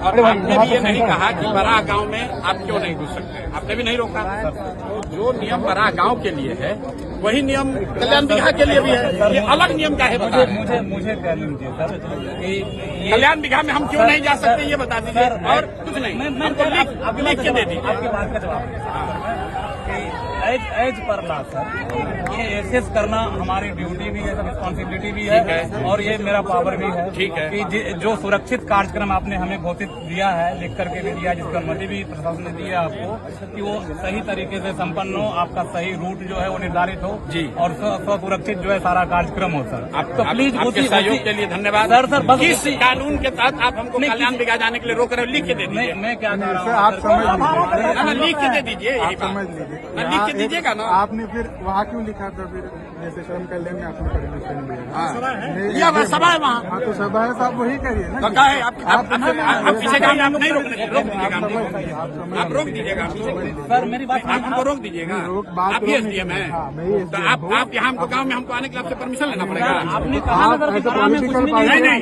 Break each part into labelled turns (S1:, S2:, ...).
S1: और आपने भी ये नहीं कहा कि बड़ा गांव में आप क्यों नहीं घुस सकते, आपने भी नहीं रोका। तो जो नियम बड़ा गांव के लिए है वही नियम कल्याण बिघा के लिए भी है। ये अलग नियम का है, बता रहे हैं।
S2: मुझे कह लीजिए सर,
S1: कल्याण बिघा में हम क्यों नहीं जा सकते ये बता दीजिए, और कुछ नहीं, हमको लिख के दे दीजिए।
S2: आपकी बात का जवाब एज पर ला सर, ये एसेस करना हमारी ड्यूटी भी है, रिस्पॉन्सिबिलिटी भी है, और ये मेरा पावर भी है।
S1: ठीक है
S2: कि जो सुरक्षित कार्यक्रम आपने हमें घोषित दिया है, लिख करके भी दिया, जिसकी अनुमति भी प्रशासन ने दी है आपको, कि वो सही तरीके से संपन्न हो, आपका सही रूट जो है वो निर्धारित हो
S1: जी, और
S2: सुरक्षित जो है सारा कार्यक्रम हो सर।
S1: आप तो प्लीज आपके सहयोग के लिए धन्यवाद
S2: सर। बस
S1: किस कानून के तहत आप हमको कल्याण बिघा जाने के लिए रोक रहे हो, लिख के दे दीजिए।
S2: मैं क्या कह रहा हूँ,
S3: आप समझ
S1: लिख के दे दीजिए, यही
S3: समझ
S1: बात
S3: लीजिए,
S1: लिख के दीजिएगा ना।
S3: आपने फिर वहाँ क्यों लिखा था, फिर जैसे श्रम कल्याण में आपने परमिशन दिया,
S1: यह सभा है वहाँ,
S3: हाँ तो सभा है, तो आप वही करिए ना।
S1: तो क्या है आप पीछे काम आप नहीं रोक दीजिएगा, आप रोक दीजिएगा
S2: सर मेरी बात,
S1: आप हमको रोक दीजिएगा। आप ही एसडीएम है, तो आप यहाँ हमको गाँव में हमको आने के लिए आपसे परमिशन लेना पड़ेगा।
S2: आपने कहा
S1: नहीं,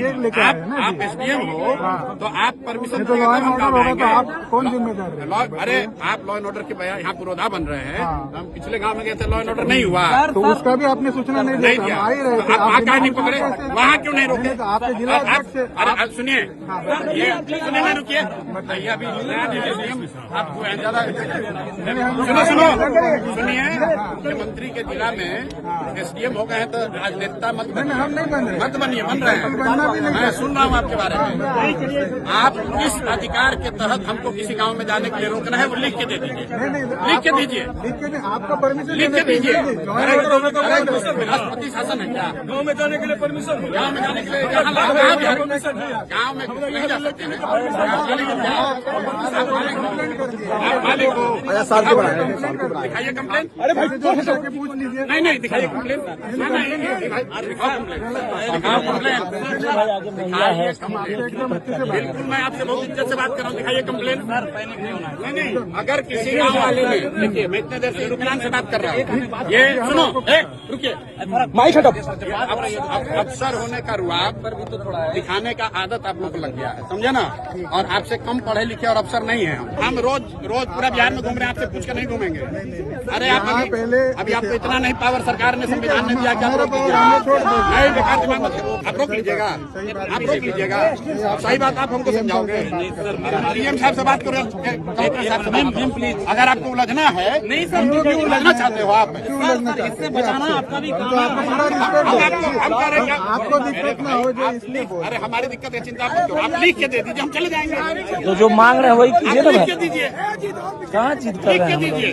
S1: आप एसडीएम हो तो आप परमिशन
S3: तो लॉ एंड ऑर्डर होगा तो आप कौन जिम्मेदार है?
S1: अरे आप लॉ एंड ऑर्डर के यहाँ पुरोधा बन रहे हैं, हम पिछले गांव में गए थे, लॉ एंड ऑर्डर नहीं हुआ,
S3: तो उसका भी आपने सूचना नहीं दिया,
S1: दिया।
S3: आ ही रहे थे,
S1: आप कहा नहीं पकड़े, वहाँ क्यों नहीं रोके?
S3: आपके जिला अध्यक्ष से
S1: अरे सुनिए, ये सुनिए नहीं रुकिए, बताइए अभी आपको ज्यादा सुनिए, मुख्यमंत्री के जिला में एसडीएम हो गए हैं तो राजनेता मत
S3: हम नहीं बन रहे,
S1: मत बनिए, बन रहे हैं, मैं सुन रहा हूँ आपके बारे में। आप किस अधिकार के तहत हमको किसी गांव में जाने के लिए रोकना है वो लिख के दे दीजिए, लिख के दीजिए,
S3: आपका परमिशन
S1: लिख के दीजिए। राष्ट्रपति शासन है क्या?
S2: गाँव में जाने के लिए परमिशन,
S1: गाँव में जाने के लिए गाँव में नहीं जा सकते हैं, आप मालिक हो, दिखाइए कंप्लेन।
S3: अरे भाई पूछ लीजिए,
S1: नहीं दिखाइए कंप्लेन, बिल्कुल मैं आपसे बहुत इज्जत से बात कर रहा हूँ, दिखाइए कंप्लेन। नहीं, अगर किसी गाँव वाले ने, देखिए मैं इतने देर से रुकनान से बात कर रहा हूँ, ये सुनो, रुकिए, माइक हटो। अफसर होने का रुआब दिखाने का आदत आप लोग को लग गया है, समझे ना, और आपसे कम पढ़े लिखे और अफसर नहीं है हम रोज पूरा बिहार में घूम रहे हैं, आपसे पूछ कर नहीं घूमेंगे। अरे आप अभी आपको इतना नहीं पावर सरकार ने संविधान ने दिया, क्या आप रोक दीजिएगा? नहीं, बेकार दिमाग मत करो, आप रोक लीजिएगा, आप रोक लीजिएगा, सही बात आप हमको समझाओगे। डीएम साहब से बात करो, प्लीज, अगर आपको उलझना है, नहीं सर, क्यों उलझना चाहते हो आप?
S2: इससे बचाना आपका भी काम
S3: आपको दिक्कत ना हो जाए इसलिए।
S1: अरे हमारी दिक्कत है, चिंता मत करो, आप लिख के दे दीजिए, हम चले जाएंगे।
S4: तो जो मांग रहे हैं वही कीजिए ना,
S1: लिख के दीजिए,
S4: कहाँ चीज कर
S1: लिख
S4: रहे
S1: के
S4: हैं
S1: दीजिए,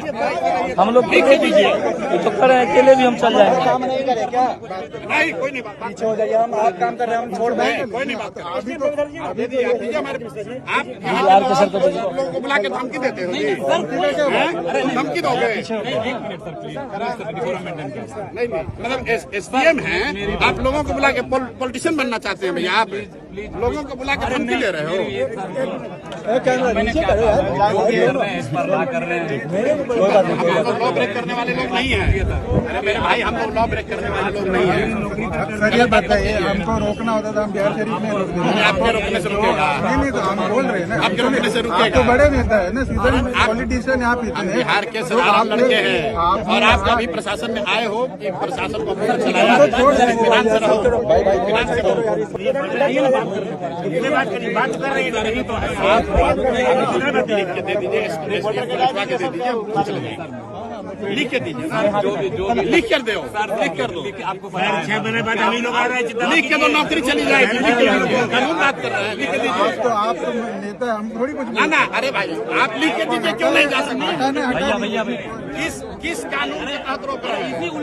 S4: हम लोग
S1: लिख के दीजिए।
S4: तो कर रहे हैं, अकेले भी हम चल जाएंगे।
S1: नहीं कोई नहीं बात,
S3: पीछे हो जाइए, हम आप काम कर रहे हैं, हम छोड़ देंगे,
S1: कोई नहीं बात, आप दीजिए हमारे, आप
S4: बिहार के सर को दीजिए।
S1: लोगों को बुला के धमकी देते हो, धमकी दोगे? नहीं मतलब एसडीएम है, आप लोगों को बुला के पॉलिटिशियन बनना चाहते हैं भैया, आप लोगों को बुला के धमकी दे रहे हो। लॉ ब्रेक करने वाले लोग नहीं है, अरे मेरे भाई हम लोग लॉ ब्रेक करने वाले लोग नहीं है।
S3: सर ये बताइए, हमको रोकना होता था, हम बिहार शरीफ में रोक देंगे।
S1: आपके रोकने से रुकेगा?
S3: नहीं तो हम बोल रहे हैं ना,
S1: आपके रोकने से रुकेगा?
S3: आप तो बड़े नेता है ना, सीजन पॉलिटिशियन आप इतने
S1: बिहार के साधारण लड़के हैं, और आप कभी प्रशासन में आए हो कि प्रशासन को अफसर चलाया, फिनांस से रहो, फिनांस से रहो, बात कर रही नहीं तो लिख के दे दीजिए, के दे दीजिए, लिख के दीजिए, लिख कर दो, लिख कर दो, आपको 6 महीने बाद हम ही लोग आ रहे हैं, लिख के दो, नौकरी चली जाएगी, लिख के दीजिए, कानून बात कर रहे हैं, लिख के दीजिए।
S3: तो आप तो नेता, हम थोड़ी कुछ
S1: ना, अरे भाई आप लिख के दीजिए, क्यों नहीं जा सकते?
S3: भैया
S1: किस कानून के तहत रोक रहे हैं?